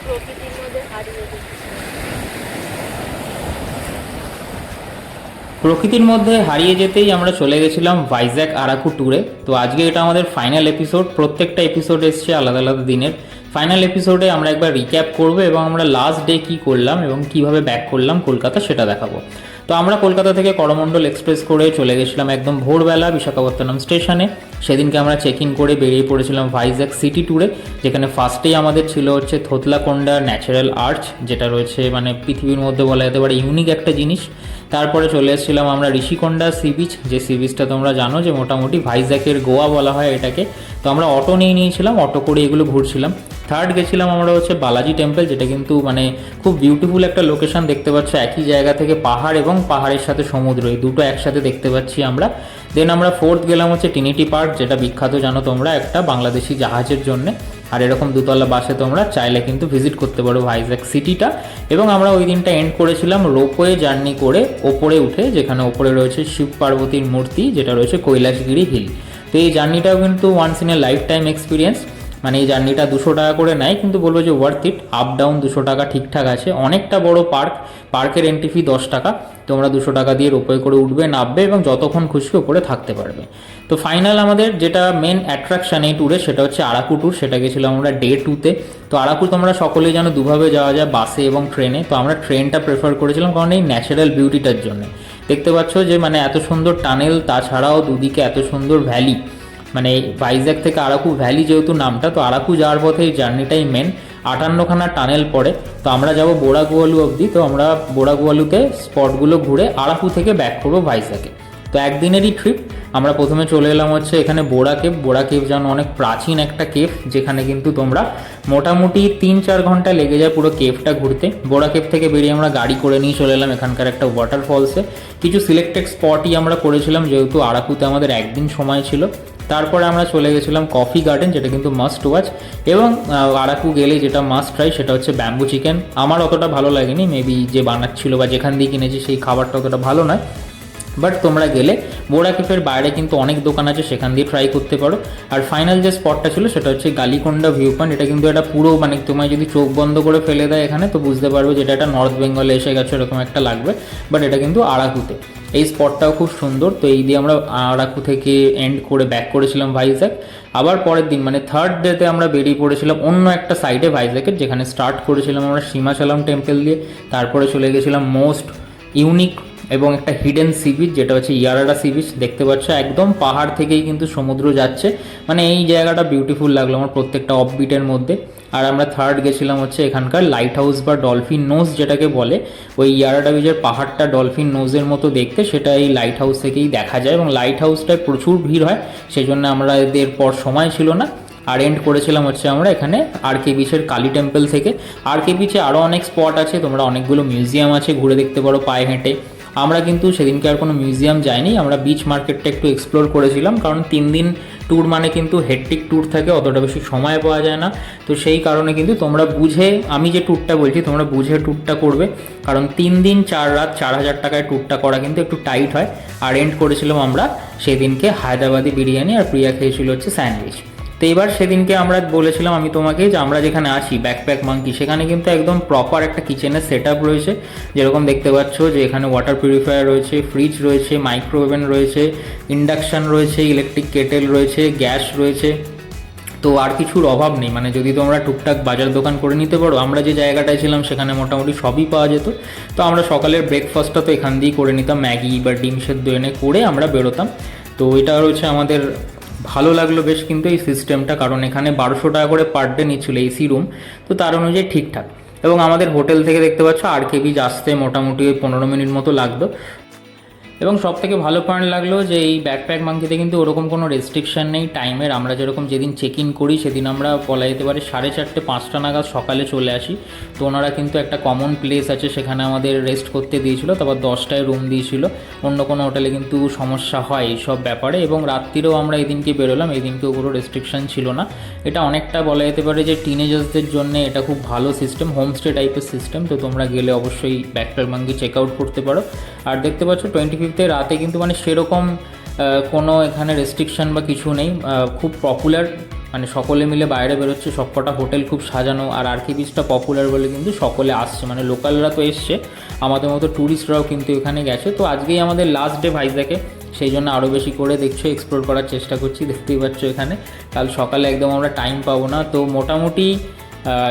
প্রকৃতির মধ্যে হারিয়ে যেতে। প্রকৃতির মধ্যে হারিয়ে যেতেই আমরা চলে গেছিলাম ভাইজ্যাক আরাকু ট্যুরে। তো আজকে এটা আমাদের ফাইনাল এপিসোড। প্রত্যেকটা এপিসোড এসছে আলাদা আলাদা দিনের। ফাইনাল এপিসোডে আমরা একবার রিক্যাপ করবো এবং আমরা লাস্ট ডে কী করলাম এবং কিভাবে ব্যাক করলাম কলকাতা সেটা দেখাবো। তো আমরা কলকাতা থেকে করমণ্ডল এক্সপ্রেস করে চলে গেছিলাম একদম ভোরবেলা বিশাখাপত্তনম স্টেশনে। সেদিনকে আমরা চেক ইন করে বেরিয়ে পড়েছিলাম ভাইজ্যাক সিটি ট্যুরে, যেখানে ফার্স্টেই আমাদের ছিল হচ্ছে থোতলাকোন্ডা ন্যাচারাল আর্চ, যেটা রয়েছে মানে পৃথিবীর মধ্যে বলা যেতে পারে ইউনিক একটা জিনিস। তারপরে চলে এসেছিলাম আমরা ঋষিকোন্ডা সি বিচ, যে সি বিচটা তোমরা জানো যে মোটামুটি ভাইজ্যাকের গোয়া বলা হয় এটাকে। তো আমরা অটো নিয়ে নিয়েছিলাম, অটো করে এগুলো ঘুরছিলাম। থার্ড গেছিলাম আমরা হচ্ছে বালাজি টেম্পল, যেটা কিন্তু মানে খুব বিউটিফুল একটা লোকেশন। দেখতে পাচ্ছ একই জায়গা থেকে পাহাড় এবং পাহাড়ের সাথে সমুদ্র, এই দুটো একসাথে দেখতে পাচ্ছি আমরা। দেন আমরা ফোর্থ গেলাম হচ্ছে ট্রিনিটি পার্ক, যেটা বিখ্যাত জানো তোমরা একটা বাংলাদেশি জাহাজের জন্যে। আর এরকম দুতলা বাসে তোমরা চাইলে কিন্তু ভিজিট করতে পারো ভাইজ্যাক সিটিটা। এবং আমরা ওই দিনটা এন্ড করেছিলাম রোপওয়ে জার্নি করে ওপরে উঠে, যেখানে ওপরে রয়েছে শিব পার্বতীর মূর্তি, যেটা রয়েছে কৈলাসগিরি হিল। তো এই জার্নিটাও কিন্তু once in a lifetime experience. মানে এই জার্নিটা 200 টাকা করে নেয়, কিন্তু বলবো যে ওয়ার্থ ইট। আপ ডাউন 200 টাকা ঠিকঠাক আছে। অনেকটা বড় পার্ক, পার্কের এন্ট্রি ফি 10 টাকা। তোমরা 200 টাকা দিয়ে রোপওয়ে করে উঠবে, নামবে এবং যতক্ষণ খুশি ওপরে থাকতে পারবে। তো ফাইনাল আমাদের যেটা মেন অ্যাট্রাকশান এই ট্যুরে, সেটা হচ্ছে আরাকু ট্যুর। সেটা গেছিলাম আমরা ডে 2-তে। তো আরাকু তোমরা সকলেই জানো দুভাবে যাওয়া যায়, বাসে এবং ট্রেনে। তো আমরা ট্রেনটা প্রেফার করেছিলাম কারণ এই ন্যাচারাল বিউটিটার জন্য। দেখতে পাচ্ছ যে মানে এত সুন্দর টানেল, তাছাড়াও দুদিকে এত সুন্দর ভ্যালি। মানে ভাইজ্যাক থেকে আরাকু ভ্যালি যেহেতু নামটা, তো আরাকু যাওয়ার পথে এই জার্নিটাই মেন। 58খানা টানেল পড়ে। তো আমরা যাব বোড়াগুয়ালু অবধি। তো আমরা বোড়াগুয়ালুতে স্পটগুলো ঘুরে আরাকু থেকে ব্যাক করবো ভাইজ্যাকে। তো একদিনেরই ট্রিপ। আমরা প্রথমে চলে এলাম হচ্ছে এখানে বোড়া কেভ। বোড়া কেভ জানো অনেক প্রাচীন একটা কেভ, যেখানে কিন্তু তোমরা মোটামুটি 3-4 ঘন্টা লেগে যায় পুরো কেভটা ঘুরতে। বোড়া কেভ থেকে বেরিয়ে আমরা গাড়ি করে নিয়ে চলে এলাম এখানকার একটা ওয়াটারফলসে। কিছু সিলেক্টেড স্পটই আমরা করেছিলাম, যেহেতু আরাকুতে আমাদের একদিন সময় ছিল। তারপরে আমরা চলে গেছিলাম কফি গার্ডেন, যেটা কিন্তু মাস্ট ওয়াচ। এবং আরাকু গেলে যেটা মাস্ট ট্রাই সেটা হচ্ছে ব্যাম্বু চিকেন। আমার অতটা ভালো লাগেনি, মেবি যে বানাচ্ছিল বা যেখান দিয়ে কিনেছি সেই খাবারটা অতটা ভালো নয়। বাট তোমরা গেলে বোড়া কেফের বাইরে কিন্তু অনেক দোকান আছে, সেখান দিয়ে ট্রাই করতে পারো। আর ফাইনাল যে স্পটটা ছিল সেটা হচ্ছে গালিকোন্ডা ভিউ পয়েন্ট। এটা কিন্তু একটা পুরো মানে তোমায় যদি চোখ বন্ধ করে ফেলে দেয় এখানে, তো বুঝতে পারবে যেটা একটা নর্থ বেঙ্গলে এসে গেছে এরকম একটা লাগবে। বাট এটা কিন্তু আরাকুতে। এই স্পটটাও খুব সুন্দর। তো এই দিয়ে আমরা আরাকু থেকে এন্ড করে ব্যাক করেছিলাম ভাইজ্যাক। আবার পরের দিন মানে থার্ড ডেতে আমরা বেরিয়ে পড়েছিলাম অন্য একটা সাইডে ভাইজ্যাকের, যেখানে স্টার্ট করেছিলাম আমরা সীমাচলম টেম্পল দিয়ে। তারপরে চলে গেছিলাম মোস্ট ইউনিক এবং একটা হিডেন সি বিচ, যেটা হচ্ছে ইয়ারাডা সি বিচ। দেখতে পাচ্ছ একদম পাহাড় থেকেই কিন্তু সমুদ্র যাচ্ছে। মানে এই জায়গাটা বিউটিফুল লাগলো আমার প্রত্যেকটা অফবিটের মধ্যে। আর আমরা থার্ড গেছিলাম হচ্ছে এখানকার লাইট হাউস বা ডলফিন নোজ যেটাকে বলে। ওই ইয়ারাডা বিচের পাহাড়টা ডলফিন নোজের মতো দেখতে, সেটা এই লাইট হাউস থেকেই দেখা যায়। এবং লাইট হাউসটায় প্রচুর ভিড় হয়, সেই জন্য আমরা এদের পর সময় ছিল না। আর এন্ড করেছিলাম হচ্ছে আমরা এখানে আর কে বিচের কালী টেম্পল থেকে। আর কে বিচে আরও অনেক স্পট আছে, তোমরা অনেকগুলো মিউজিয়াম আছে, ঘুরে দেখতে পারো পায়ে হেঁটে। আমরা কিন্তু সেদিনকে আর কোনো মিউজিয়াম যাইনি, আমরা বিচ মার্কেটটা একটু এক্সপ্লোর করেছিলাম। কারণ 3 দিন ট্যুর মানে কিন্তু হেক্টিক ট্যুর থাকে, অতটা বেশি সময় পাওয়া যায় না। তো সেই কারণে কিন্তু তোমরা বুঝে, আমি যে ট্যুরটা বলছি তোমরা বুঝে ট্যুরটা করবে। কারণ 3 দিন 4 রাত 4000 টাকায় ট্যুরটা করা কিন্তু একটু টাইট হয়। আর এন্ড করেছিলাম আমরা সেদিনকে হায়দ্রাবাদি বিরিয়ানি, আর প্রিয়া খেয়েছিল হচ্ছে স্যান্ডউইচ। তো এবার সেদিনকে আমরা বলেছিলাম আমি তোমাকে যে আমরা যেখানে আছি ব্যাকপ্যাক মাঙ্কি, সেখানে কিন্তু একদম প্রপার একটা কিচেনের সেট আপ রয়েছে। যেরকম দেখতে পাচ্ছ যে এখানে ওয়াটার পিউরিফায়ার রয়েছে, ফ্রিজ রয়েছে, মাইক্রো ওভেন রয়েছে, ইন্ডাকশান রয়েছে, ইলেকট্রিক কেটেল রয়েছে, গ্যাস রয়েছে। তো আর কিছুর অভাব নেই। মানে যদি তোমরা টুকটাক বাজার দোকান করে নিতে পারো, আমরা যে জায়গাটায় ছিলাম সেখানে মোটামুটি সবই পাওয়া যেত। তো আমরা সকালের ব্রেকফাস্টটা তো এখান দিয়েই করে নিতাম, ম্যাগি বা ডিম সেদ্ধ এনে করে আমরা বেরোতাম। তো এটা রয়েছে আমাদের। ভালো লাগলো বেশ কিন্তু এই সিস্টেমটা, কারণ এখানে 1200 টাকা করে পার ডে নিচ্ছিল এসি রুম। তো তার অনুযায়ী ঠিকঠাক। এবং আমাদের হোটেল থেকে দেখতে পাচ্ছ আর কে বিচ আসতে মোটামুটি 15 মিনিট মতো লাগতো। এবং সবথেকে ভালো পয়েন্ট লাগলো যে এই ব্যাকপ্যাক মাঙ্কিতে কিন্তু ওরকম কোনো রেস্ট্রিকশান নেই টাইমের। আমরা যেরকম যেদিন চেক ইন করি সেদিন আমরা বলা যেতে পারে 4:30-5টা নাগাদ সকালে চলে আসি। তো ওনারা কিন্তু একটা কমন প্লেস আছে, সেখানে আমাদের রেস্ট করতে দিয়েছিল। তারপর 10টায় রুম দিয়েছিল। অন্য কোনো হোটেলে কিন্তু সমস্যা হয় এইসব ব্যাপারে। এবং রাত্রিরেও আমরা এদিনকে বেরোলাম, এদিনকেও কোনো রেস্ট্রিকশান ছিল না। এটা অনেকটা বলা যেতে পারে যে টিনেজার্সদের জন্য এটা খুব ভালো সিস্টেম, হোমস্টে টাইপের সিস্টেম। তো তোমরা গেলে অবশ্যই ব্যাকপ্যাক মাঙ্কি চেক আউট করতে পারো। আর দেখতে পাচ্ছ 25th রাতে কিন্তু মানে সেরকম কোনো এখানে রেস্ট্রিকশান বা কিছু নেই। খুব পপুলার মানে সকলে মিলে বাইরে বেরোচ্ছে, সবকটা হোটেল খুব সাজানো, আর আরকে বিচটা পপুলার বলে কিন্তু সকলে আসছে, মানে লোকালরা তো এসছে, আমাদের মতো ট্যুরিস্টরাও কিন্তু এখানে গেছে। তো আজকেই আমাদের লাস্ট ডে ভাইজ্যাকে, সেই জন্য আরও বেশি করে দেখছো এক্সপ্লোর করার চেষ্টা করছি, দেখতেই পাচ্ছ এখানে। কাল সকালে একদম আমরা টাইম পাবো না, তো মোটামুটি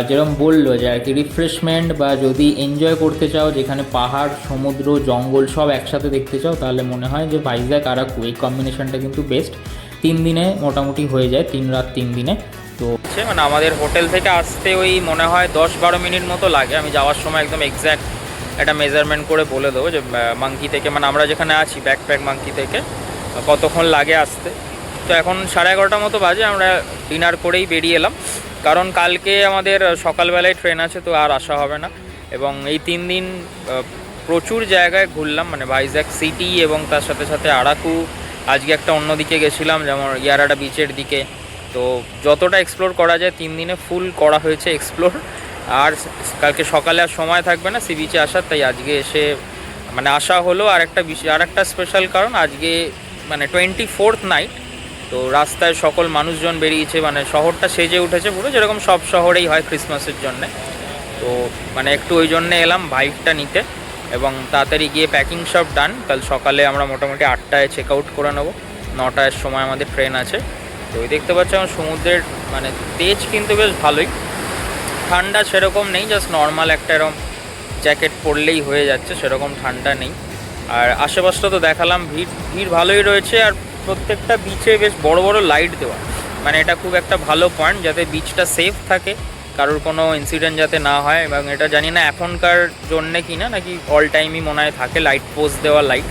যেরকম বললো যে আর কি রিফ্রেশমেন্ট বা যদি এনজয় করতে চাও, যেখানে পাহাড়, সমুদ্র, জঙ্গল সব একসাথে দেখতে চাও, তাহলে মনে হয় যে ভাইজ্যাক আরাকু এই কম্বিনেশনটা কিন্তু বেস্ট। 3 দিনে মোটামুটি হয়ে যায়, 3 রাত 3 দিনে। তো মানে আমাদের হোটেল থেকে আসতে ওই মনে হয় 10-12 মিনিট মতো লাগে। আমি যাওয়ার সময় একদম এক্স্যাক্ট একটা মেজারমেন্ট করে বলে দেবো যে মাঙ্কি থেকে, মানে আমরা যেখানে আছি ব্যাকপ্যাক মাঙ্কি থেকে কতক্ষণ লাগে আসতে। তো এখন 11:30 মতো বাজে, আমরা ডিনার করেই বেরিয়ে এলাম, কারণ কালকে আমাদের সকালবেলায় ট্রেন আছে, তো আর আসা হবে না। এবং এই 3 দিন প্রচুর জায়গায় ঘুরলাম, মানে ভাইজ্যাক সিটি এবং তার সাথে সাথে আরাকু। আজকে একটা অন্য দিকে গেছিলাম, যেমন ইয়ারাডা বিচের দিকে। তো যতটা এক্সপ্লোর করা যায় 3 দিনে ফুল করা হয়েছে এক্সপ্লোর। আর কালকে সকালে আর সময় থাকবে না সি বিচে আসার, তাই আজকে এসে মানে আসা হলো। আর একটা স্পেশাল কারণ, আজকে মানে 24th নাইট, তো রাস্তায় সকল মানুষজন বেরিয়েছে, মানে শহরটা সেজে উঠেছে পুরো, যেরকম সব শহরেই হয় ক্রিসমাসের জন্যে। তো মানে একটু ওই জন্যে এলাম ভাইবটা নিতে, এবং তাড়াতাড়ি গিয়ে প্যাকিং সব ডান। কাল সকালে আমরা মোটামুটি 8টায় চেক আউট করে নেবো, 9টার সময় আমাদের ট্রেন আছে। তো ওই দেখতে পাচ্ছি আমার সমুদ্রের মানে তেজ কিন্তু বেশ ভালোই, ঠান্ডা সেরকম নেই, জাস্ট নর্মাল একটা এরকম জ্যাকেট পরলেই হয়ে যাচ্ছে, সেরকম ঠান্ডা নেই। আর আশেপাশটা তো দেখালাম, ভিড় ভালোই রয়েছে, আর প্রত্যেকটা বিচে বেশ বড় বড় লাইট দেওয়া, মানে এটা খুব একটা ভালো পয়েন্ট, যাতে বিচটা সেফ থাকে, কারোর কোনো ইনসিডেন্ট যাতে না হয়। এবং এটা জানি না এখনকার জন্যে কি না, নাকি অল টাইমই মনে হয় থাকে লাইট, পোস্ট দেওয়া লাইট,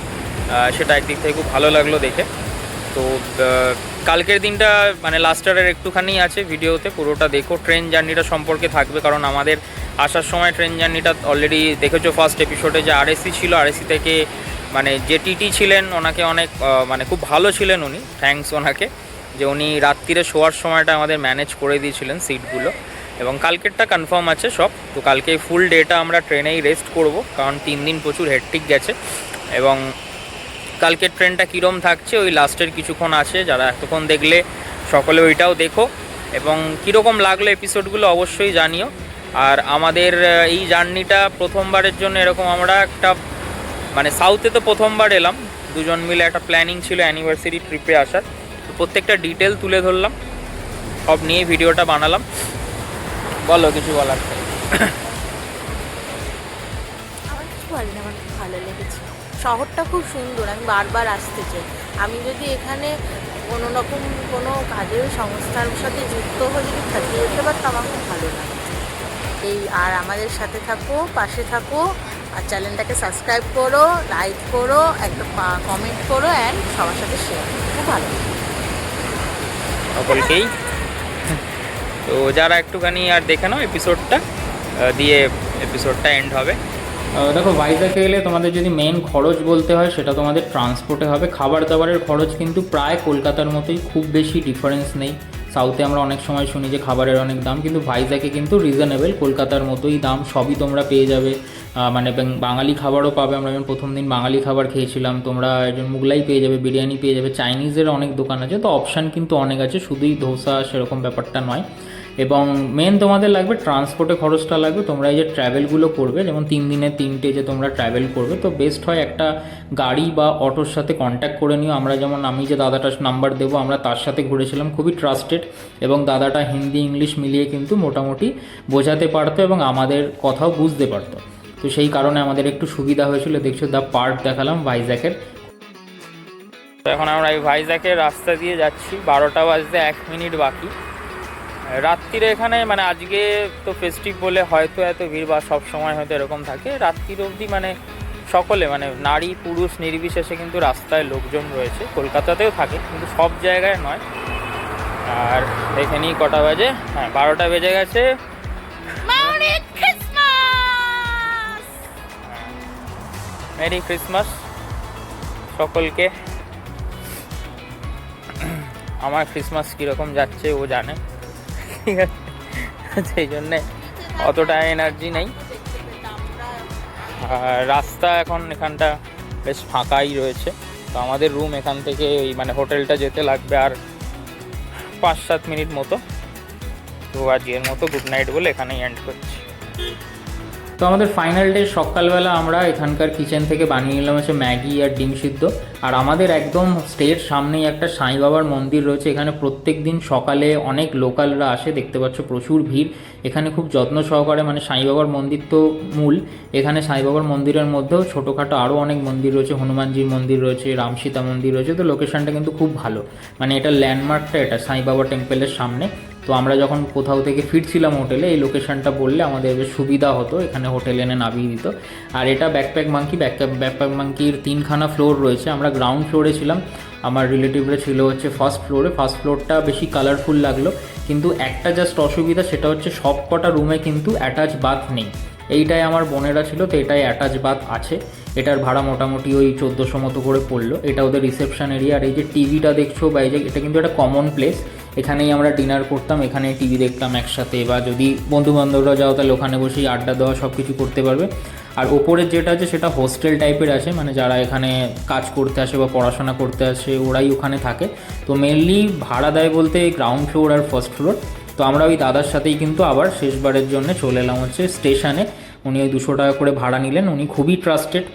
সেটা একদিক থেকে খুব ভালো লাগলো দেখে। তো কালকের দিনটা মানে লাস্টারের একটুখানি আছে ভিডিওতে, পুরোটা দেখো। ট্রেন জার্নিটা সম্পর্কে থাকবে, কারণ আমাদের আসার সময় ট্রেন জার্নিটা অলরেডি দেখেছো ফার্স্ট এপিসোডে, যে আরএসি ছিল, আরএসি থেকে মানে যে টিটি ছিলেন ওনাকে অনেক মানে খুব ভালো ছিলেন উনি, থ্যাঙ্কস ওনাকে, যে উনি রাত্রিরে শোয়ার সময়টা আমাদের ম্যানেজ করে দিয়েছিলেন সিটগুলো। এবং কালকেরটা কনফার্ম আছে সব। তো কালকে ফুল ডেটা আমরা ট্রেনেই রেস্ট করব, কারণ 3 দিন প্রচুর হেক্টিক গেছে। এবং কালকের ট্রেনটা কীরম থাকছে ওই লাস্টের কিছুক্ষণ আছে, যারা এতক্ষণ দেখলে সকলে ওইটাও দেখো, এবং কীরকম লাগলো এপিসোডগুলো অবশ্যই জানিও। আর আমাদের এই জার্নিটা প্রথমবারের জন্য এরকম আমরা একটা মানে সাউথে তো প্রথমবার এলাম, দুজন মিলে একটা প্ল্যানিং ছিল অ্যানিভার্সারি ট্রিপে আসার, তো প্রত্যেকটা ডিটেল তুলে ধরলাম, সব নিয়ে ভিডিওটা বানালাম। বলো কিছু বলার। আমার কিছু বলি না, আমার খুব ভালো লেগেছে, শহরটা খুব সুন্দর, আমি বারবার আসতে চাই। আমি যদি এখানে কোনো রকম কোনো কাজের সংস্থার সাথে যুক্ত হয়ে যদি থাকিয়ে যেতে পারতাম, আমার খুব ভালো লাগে। এই আর আমাদের সাথে থাকো, পাশে থাকো, আর চ্যানেলটাকে সাবস্ক্রাইব করো, লাইক করো, একটা কমেন্ট করো, অ্যান্ড সবার সাথে শেয়ার করো, খুব ভালো লাগে সকলকেই। তো যারা একটুখানি আর দেখে নাও এপিসোডটা, দিয়ে এপিসোডটা এন্ড হবে। দেখো ভাইজ্যাকে গেলে তোমাদের যদি মেন খরচ বলতে হয়, সেটা তোমাদের ট্রান্সপোর্টে হবে। খাবার দাবারের খরচ কিন্তু প্রায় কলকাতার মতোই, খুব বেশি ডিফারেন্স নেই। সাউথে আমরা অনেক সময় শুনি যে খাবারের অনেক দাম, কিন্তু ভাইজ্যাকে কিন্তু রিজনেবল, কলকাতার মতোই দাম, সবই তোমরা পেয়ে যাবে। মানে বাঙালি খাবারও পাবে, আমরা যেমন প্রথম দিন বাঙালি খাবার খেয়েছিলাম, তোমরা একজন মুগলাই পেয়ে যাবে, বিরিয়ানি পেয়ে যাবে, চাইনিজের অনেক দোকান আছে, তো অপশান কিন্তু অনেক আছে, শুধুই ধোসা সেরকম ব্যাপারটা নয়। এবং মেন তোমাদের লাগবে ট্রান্সপোর্টে খরচটা লাগবে। তোমরা এই যে ট্র্যাভেলগুলো করবে, যেমন 3 দিনে 3টে যে তোমরা ট্র্যাভেল করবে, তো বেস্ট হয় একটা গাড়ি বা অটোর সাথে কন্ট্যাক্ট করে নিও। আমি যে দাদাটার নাম্বার দেবো, আমরা তার সাথে ঘুরেছিলাম, খুবই ট্রাস্টেড, এবং দাদাটা হিন্দি ইংলিশ মিলিয়ে কিন্তু মোটামুটি বোঝাতে পারতো এবং আমাদের কথাও বুঝতে পারতো। তো সেই কারণে আমাদের একটু সুবিধা হয়েছিল। দেখছো দ্য পার্ক দেখালাম ভাইজ্যাকের। তো এখন আমরা এই ভাইজ্যাকের রাস্তা দিয়ে যাচ্ছি, 12টা বাজতে 1 মিনিট বাকি। রাত্রিরে এখানে মানে আজকে তো ফেস্টিভ বলে হয়তো এত ভিড়, বা সব সময় হয়তো এরকম থাকে, রাত্রির অবধি মানে সকলে মানে নারী পুরুষ নির্বিশেষে কিন্তু রাস্তায় লোকজন রয়েছে। কলকাতাতেও থাকে, কিন্তু সব জায়গায় নয়। আর এখানেই কটা বাজে, হ্যাঁ 12টা বেজে গেছে। মেরি ক্রিসমাস সকলকে। আমার ক্রিসমাস কীরকম যাচ্ছে ও জানে, ঠিক আছে, সেই জন্যে অতটা এনার্জি নেই। আর রাস্তা এখন এখানটা বেশ ফাঁকাই রয়েছে। তো আমাদের রুম এখান থেকে এই মানে হোটেলটা যেতে লাগবে আর 5-7 মিনিট মতো। তো আজকের মতো গুড নাইট বলে এখানেই এন্ড করছি। তো আমাদের ফাইনাল ডে সকালবেলা আমরা এখানকার কিচেন থেকে বানিয়ে নিলাম হচ্ছে ম্যাগি আর ডিম সিদ্ধ। আর আমাদের একদম স্টের সামনেই একটা সাই বাবার মন্দির রয়েছে, এখানে প্রত্যেক দিন সকালে অনেক লোকালরা আসে, দেখতে পাচ্ছ প্রচুর ভিড়। এখানে খুব যত্ন সহকারে, মানে সাই বাবার মন্দির তো মূল, এখানে সাই বাবার মন্দিরের মধ্যেও ছোটোখাটো আরও অনেক মন্দির রয়েছে, হনুমানজির মন্দির রয়েছে, রামসীতা মন্দির রয়েছে। তো লোকেশনটা কিন্তু খুব ভালো, মানে এটা ল্যান্ডমার্কটা এটা সাই বাবা টেম্পলের সামনে। তো আমরা যখন কোথাও থেকে ফিরছিলাম হোটেলে, এই লোকেশনটা বললে আমাদের বেশ সুবিধা হতো, এখানে হোটেল এনে নামিয়ে দিত। আর এটা ব্যাকপ্যাক মাঙ্কির 3খানা ফ্লোর রয়েছে, আমরা গ্রাউন্ড ফ্লোরে ছিলাম, আমার রিলেটিভরা ছিল হচ্ছে ফার্স্ট ফ্লোরে। ফার্স্ট ফ্লোরটা বেশি কালারফুল লাগলো, কিন্তু একটা জাস্ট অসুবিধা, সেটা হচ্ছে সব কটা রুমে কিন্তু অ্যাটাচ বাথ নেই। এইটাই আমার বোনেরা ছিল, তো এটাই অ্যাটাচ বাথ আছে। এটার ভাড়া মোটামুটি ওই 1400 মতো করে পড়লো। এটা ওদের রিসেপশন এরিয়া। আর এই যে টিভিটা দেখছো বা এই যে, এটা কিন্তু একটা কমন প্লেস, এখানেই আমরা ডিনার করতাম, এখানে টিভি দেখতাম একসাথে, বা যদি বন্ধুবান্ধবরা যাও তাহলে ওখানে বসেই আড্ডা দেওয়া সব কিছু করতে পারবে। আর ওপরের যেটা আছে সেটা হোস্টেল টাইপের আছে, মানে যারা এখানে কাজ করতে আসে বা পড়াশোনা করতে আসে ওরাই ওখানে থাকে। তো মেনলি ভাড়া দেয় বলতে গ্রাউন্ড ফ্লোর আর ফার্স্ট ফ্লোর। তো আমরা ওই দাদার সাথেই কিন্তু আবার শেষবারের জন্য চলে এলাম হচ্ছে স্টেশনে। উনি ওই 200 টাকা করে ভাড়া নিলেন, উনি খুবই ট্রাস্টেড,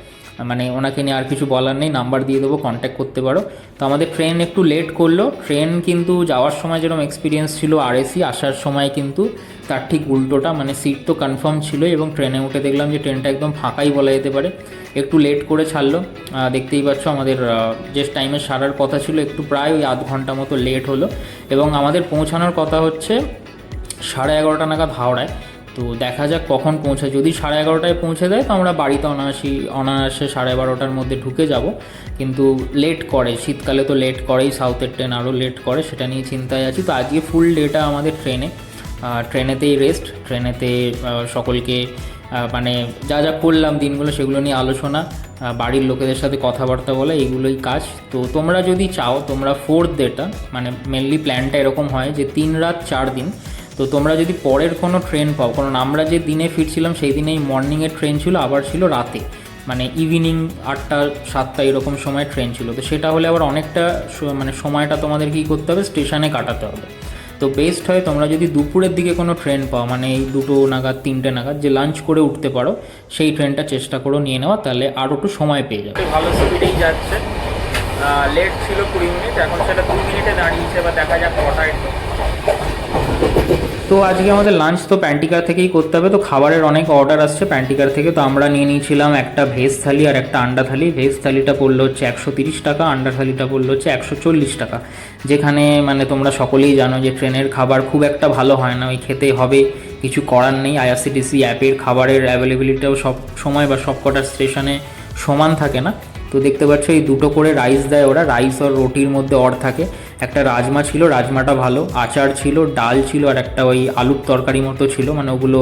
মানে ওনাকে নিয়ে আর কিছু বলার নেই, নাম্বার দিয়ে দেবো, কন্ট্যাক্ট করতে পারো। তো আমাদের ট্রেন একটু লেট করলো, ট্রেন কিন্তু যাওয়ার সময় যেরকম এক্সপিরিয়েন্স ছিল আরএসি, আসার সময় কিন্তু তার ঠিক উল্টোটা, মানে সিট তো কনফার্ম ছিল এবং ট্রেনে উঠে দেখলাম যে ট্রেনটা একদম ফাঁকাই বলা যেতে পারে। একটু লেট করে ছাড়লো, দেখতেই পাচ্ছ আমাদের যে টাইমে সারার কথা ছিল একটু প্রায় ওই আধ ঘন্টা মতো লেট হলো। এবং আমাদের পৌঁছানোর কথা হচ্ছে 11:30 নাগাদ হাওড়ায়। তো দেখা যাক কখন পৌঁছায়, যদি 11:30টায় পৌঁছে দেয় তো আমরা বাড়িতে অনায়াসে 12:30টার মধ্যে ঢুকে যাব। কিন্তু লেট করে, শীতকালে তো লেট করেই, সাউথের ট্রেন আরও লেট করে, সেটা নিয়ে চিন্তায় আছি। তো আজকে ফুল ডেটা আমাদের ট্রেনেতেই রেস্ট, ট্রেনেতে সকলকে মানে যা যা করলাম দিনগুলো সেগুলো নিয়ে আলোচনা, বাড়ির লোকেদের সাথে কথাবার্তা বলা, এগুলোই কাজ। তো তোমরা যদি চাও, তোমরা 4th ডেটা, মানে মেনলি প্ল্যানটা এরকম হয় যে 3 রাত 4 দিন। তো তোমরা যদি পরের কোনো ট্রেন পাও, কারণ আমরা যে দিনে ফিরছিলাম সেই দিনেই মর্নিংয়ের ট্রেন ছিল, আবার ছিল রাতে, মানে ইভিনিং 8টা 7টা এরকম সময় ট্রেন ছিল। তো সেটা হলে আবার অনেকটা মানে সময়টা তোমাদের কী করতে হবে, স্টেশনে কাটাতে হবে। তো বেস্ট হয় তোমরা যদি দুপুরের দিকে কোনো ট্রেন পাও, মানে এই 2টো নাগাদ 3টে নাগাদ, যে লাঞ্চ করে উঠতে পারো, সেই ট্রেনটা চেষ্টা করো নিয়ে নেওয়া, তাহলে আরও একটু সময় পেয়ে যাবে। ভালো স্পিডেই যাচ্ছে, লেট ছিল 20 মিনিট, এখন সেটা 2 মিনিটে দাঁড়িয়েছে, বা দেখা যাক কটা একটু। তো আজকে আমাদের লাঞ্চ তো প্যান্টিকার থেকেই করতে হবে। তো খাবারের অনেক অর্ডার আসছে প্যান্টিকার থেকে, তো আমরা নিয়ে নিয়েছিলাম একটা ভেজ থালি আর একটা আন্ডা থালি। ভেজ থালিটা পড়লো হচ্ছে 130 টাকা, আন্ডা থালিটা পড়লো হচ্ছে 140 টাকা। যেখানে মানে তোমরা সকলেই জানো যে ট্রেনের খাবার খুব একটা ভালো হয় না, ওই খেতে হবে, কিছু করার নেই। আইআরসিটিসি অ্যাপের খাবারের অ্যাভেলেবিলিটিও সব সময় বা সব কটা স্টেশনে সমান থাকে না। তো দেখতে পাচ্ছ এই 2টো করে রাইস দেয় ওরা, রাইস আর রুটির মধ্যে থাকে। একটা রাজমা ছিল, রাজমাটা ভালো, আচার ছিল, ডাল ছিল, আর একটা ওই আলুর তরকারি মতো ছিল, মানে ওগুলো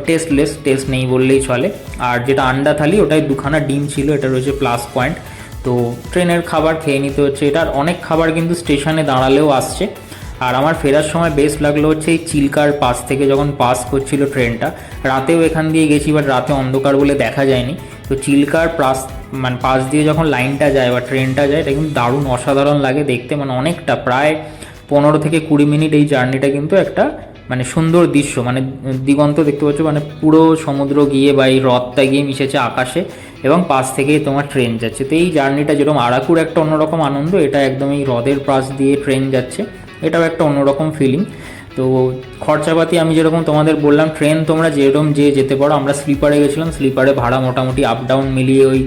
টেস্টলেস, টেস্ট নেই বললেই চলে। আর যেটা আন্ডা থালি ওটাই 2খানা ডিম ছিল, এটা রয়েছে প্লাস পয়েন্ট। তো ট্রেনের খাবার খেয়ে নিতে হচ্ছে। এটার অনেক খাবার কিন্তু স্টেশনে দাঁড়ালেও আসছে। আর আমার ফেরার সময় বেশ লাগলো হচ্ছে এই চিল্কার পাস থেকে যখন পাস করছিল ট্রেনটা, রাতেও এখান দিয়ে গেছি, বাট রাতে অন্ধকার বলে দেখা যায়নি। তো চিল্কার পাস দিয়ে যখন লাইনটা যায় বা ট্রেনটা যায়, এটা কিন্তু দারুণ অসাধারণ লাগে দেখতে, মানে অনেকটা প্রায় 15 থেকে 20 মিনিট এই জার্নিটা কিন্তু একটা মানে সুন্দর দৃশ্য, মানে দিগন্ত দেখতে পাচ্ছ, মানে পুরো সমুদ্র গিয়ে বা এই হ্রদটা গিয়ে মিশেছে আকাশে, এবং পাশ থেকেই তোমার ট্রেন যাচ্ছে। তো এই জার্নিটা যেরকম আরাকুর একটা অন্যরকম আনন্দ, এটা একদম এই হ্রদের পাশ দিয়ে ট্রেন যাচ্ছে, এটাও একটা অন্যরকম ফিলিং। তো খরচাপাতি আমি যেরকম তোমাদের বললাম, ট্রেন তোমরা যেরকম যেতে পারো, আমরা স্লিপারে গেছিলাম, স্লিপারে ভাড়া মোটামুটি আপ ডাউন মিলিয়ে ওই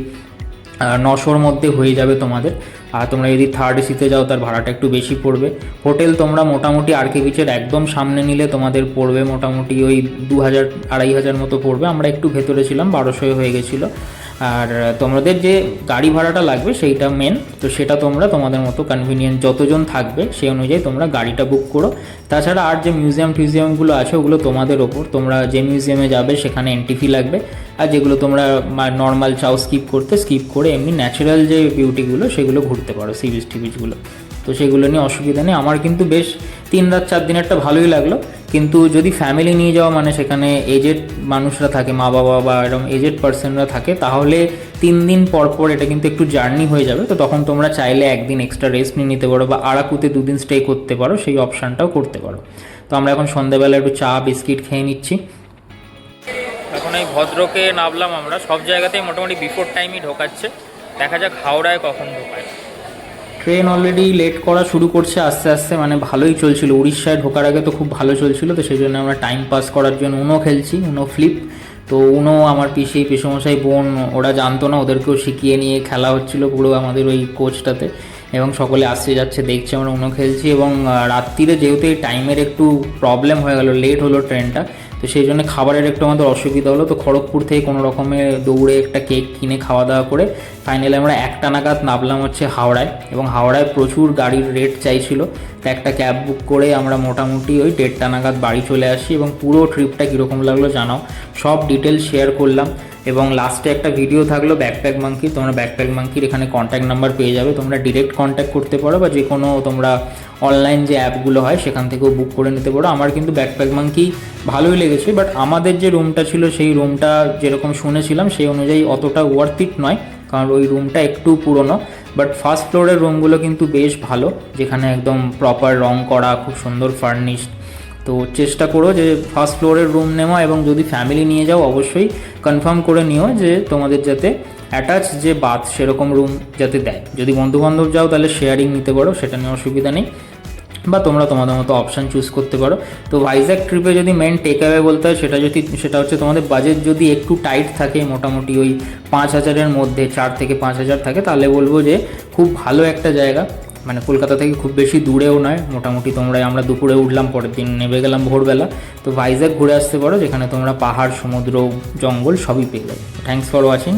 900-র মধ্যে হয়ে যাবে তোমাদের। আর তোমরা যদি থার্ড এসিতে যাও তার ভাড়াটা একটু বেশি পড়বে। হোটেল তোমরা মোটামুটি আরকে বিচের একদম সামনে নিলে তোমাদের পড়বে মোটামুটি ওই 2000-2500 মতো পড়বে। আমরা একটু ভেতরে ছিলাম, 1200 হয়ে গেছিলো। আর তোমাদের যে গাড়ি ভাড়াটা লাগবে সেইটা মেন, তো সেটা তোমরা তোমাদের মতো কনভিনিয়েন্ট যতজন থাকবে সেই অনুযায়ী তোমরা গাড়িটা বুক করো। তাছাড়া আর যে মিউজিয়ামগুলো আছে ওগুলো তোমাদের ওপর, তোমরা যে মিউজিয়ামে যাবে সেখানে এন্ট্রি ফি লাগবে। আর যেগুলো তোমরা নর্মাল চাও স্কিপ করে এমনি ন্যাচারাল যে বিউটিগুলো সেগুলো ঘুরতে পারো, সি বিচ টি বিচগুলো। তো সেগুলো নিয়ে অসুবিধা নেই। আমার কিন্তু বেশ 3 রাত 4 দিনেরটা ভালোই লাগলো। কিন্তু যদি ফ্যামিলি নিয়ে যাওয়া, মানে সেখানে এজেড মানুষরা থাকে, মা বাবা বা এরকম এজেড পার্সনরা থাকে, তাহলে 3 দিন পর এটা কিন্তু একটু জার্নি হয়ে যাবে। তো তখন তোমরা চাইলে একদিন এক্সট্রা রেস্ট নিয়ে নিতে পারো, বা আরাকুতে 2 দিন স্টে করতে পারো, সেই অপশানটাও করতে পারো। তো আমরা এখন সন্ধ্যাবেলা একটু চা বিস্কিট খেয়ে নিচ্ছি। এখন এই ভদ্রকে নামলাম আমরা, সব জায়গাতেই মোটামুটি বিফোর টাইমই ঢোকাচ্ছে, দেখা যাক হাওড়ায় কখন ঢোকায়। ট্রেন অলরেডি লেট করা শুরু করছে আস্তে আস্তে, মানে ভালোই চলছিল, উড়িষ্যায় ঢোকার আগে তো খুব ভালো চলছিল, তো সেই জন্য আমরা টাইম পাস করার জন্য উনো খেলছি, উনো ফ্লিপ। তো উনো আমার পিসমশাই বোন ওরা জানতো না, ওদেরকেও শিখিয়ে নিয়ে খেলা হচ্ছিলো পুরো আমাদের ওই কোচটাতে, এবং সকলে আসছে যাচ্ছে দেখছে আমরা উনো খেলছি। এবং রাত্রিরে যেহেতু এই টাইমের একটু প্রবলেম হয়ে গেল, লেট হলো ট্রেনটা, তো সেই জন্য খাবারের একটু আমাদের অসুবিধা হলো। তো খড়গপুর থেকে কোনো রকমে দৌড়ে একটা কেক কিনে খাওয়া দাওয়া করে ফাইনালি আমরা 1টা নাগাদ নামলাম হচ্ছে হাওড়ায়। এবং হাওড়ায় প্রচুর গাড়ির রেট চাইছিল, তো একটা ক্যাব বুক করে আমরা মোটামুটি ওই 1:30 নাগাদ বাড়ি চলে আসি। এবং পুরো ট্রিপটা কীরকম লাগলো জানাও, সব ডিটেলস শেয়ার করলাম। এবং লাস্টে একটা ভিডিও থাকলো ব্যাকপ্যাক মাঙ্কি, তোমরা ব্যাকপ্যাক মাঙ্কির এখানে কন্ট্যাক্ট নাম্বার পেয়ে যাবে, তোমরা ডিরেক্ট কন্ট্যাক্ট করতে পারো, বা যে কোনো তোমরা অনলাইন যে অ্যাপগুলো হয় সেখান থেকেও বুক করে নিতে পারো। আমার কিন্তু ব্যাকপ্যাক মাঙ্কি ভালোই লেগেছে, বাট আমাদের যে রুমটা ছিল সেই রুমটা যেরকম শুনেছিলাম সেই অনুযায়ী অতটা ওয়ার্থ ইট নয়, কারণ ওই রুমটা একটু পুরনো। বাট ফার্স্ট ফ্লোরের রুমগুলো কিন্তু বেশ ভালো, যেখানে একদম প্রপার রং করা, খুব সুন্দর ফার্নিশড। তো চেষ্টা করো যে ফার্স্ট ফ্লোরের রুম নেওয়া, এবং যদি ফ্যামিলি নিয়ে যাও অবশ্যই কনফার্ম করে নিও যে তোমাদের যাতে অ্যাটাচ যে বাথ সেরকম রুম যাতে দেয়। যদি বন্ধুবান্ধব যাও তাহলে শেয়ারিং নিতে পারো, সেটা নিয়ে অসুবিধা নেই, বা তোমরা তোমাদের মতো অপশান চুজ করতে পারো। তো ভাইজ্যাক ট্রিপে যদি মেন টেক অ্যাওয়ে বলতে হয় সেটা হচ্ছে তোমাদের বাজেট যদি একটু টাইট থাকে, মোটামুটি ওই 5,000-এর মধ্যে, 4 থেকে 5,000 থাকে, তাহলে বলবো যে খুব ভালো একটা জায়গা। মানে কলকাতা থেকে খুব বেশি দূরেও নয়, মোটামুটি আমরা দুপুরে উঠলাম, পরের দিন নেমে গেলাম ভোরবেলা। তো ভাইজ্যাক ঘুরে আসতে পারো, যেখানে তোমরা পাহাড়, সমুদ্র, জঙ্গল সবই পেয়ে যাবে। Thanks for watching.